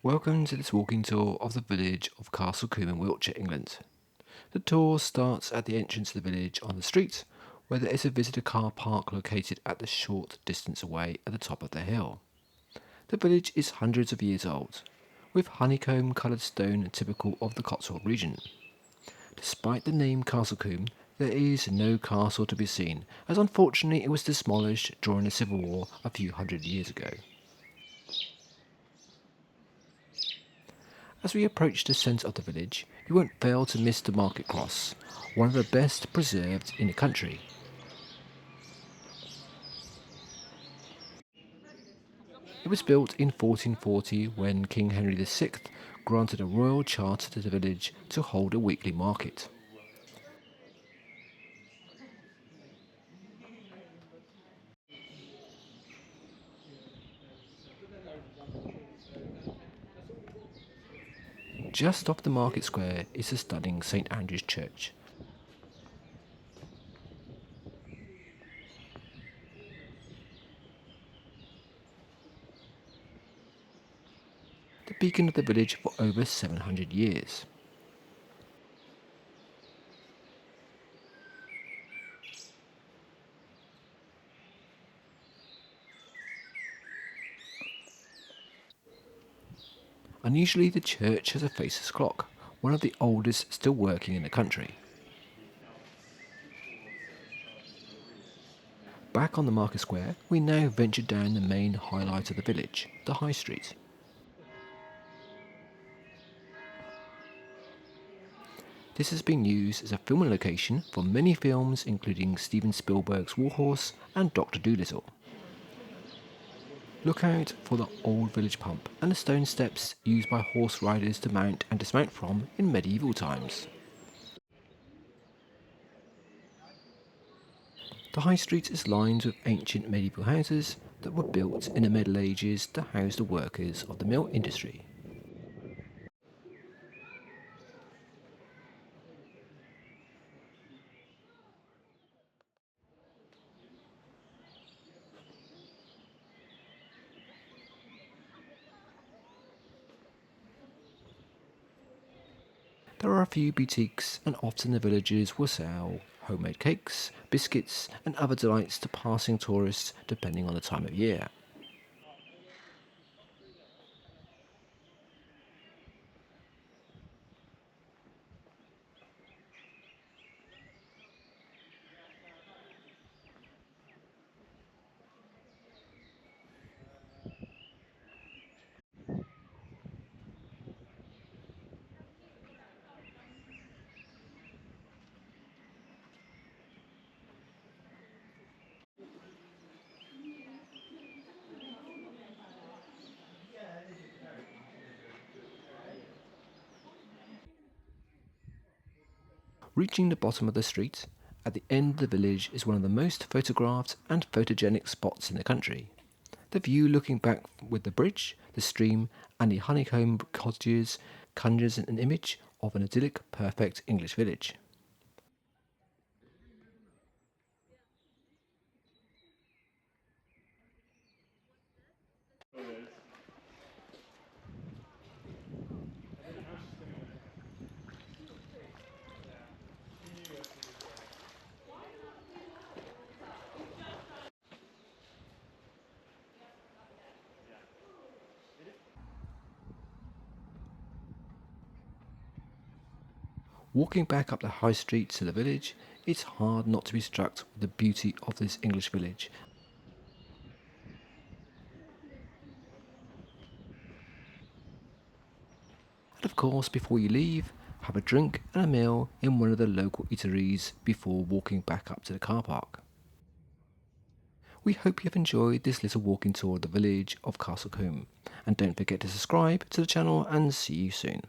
Welcome to this walking tour of the village of Combe in Wiltshire, England. The tour starts at the entrance of the village on the street, where there is a visitor car park located at a short distance away at the top of the hill. The village is hundreds of years old, with honeycomb coloured stone typical of the Cotswold region. Despite the name Combe, there is no castle to be seen, as unfortunately it was demolished during the Civil War a few hundred years ago. As we approach the centre of the village, you won't fail to miss the market cross, one of the best preserved in the country. It was built in 1440 when King Henry VI granted a royal charter to the village to hold a weekly market. Just off the market square is the stunning St Andrew's Church. The beacon of the village for over 700 years. Unusually, the church has a faceless clock, one of the oldest still working in the country. Back on the market square, we now venture down the main highlight of the village, the High Street. This has been used as a filming location for many films including Steven Spielberg's Warhorse and Dr. Dolittle. Look out for the old village pump and the stone steps used by horse riders to mount and dismount from in medieval times. The High Street is lined with ancient medieval houses that were built in the Middle Ages to house the workers of the mill industry. There are a few boutiques, and often the villagers will sell homemade cakes, biscuits, and other delights to passing tourists depending on the time of year. Reaching the bottom of the street, at the end of the village is one of the most photographed and photogenic spots in the country. The view looking back with the bridge, the stream, and the honeycomb cottages conjures an image of an idyllic, perfect English village. Walking back up the high street to the village, it's hard not to be struck with the beauty of this English village. And of course, before you leave, have a drink and a meal in one of the local eateries before walking back up to the car park. We hope you've enjoyed this little walking tour of the village of Combe, and don't forget to subscribe to the channel and see you soon.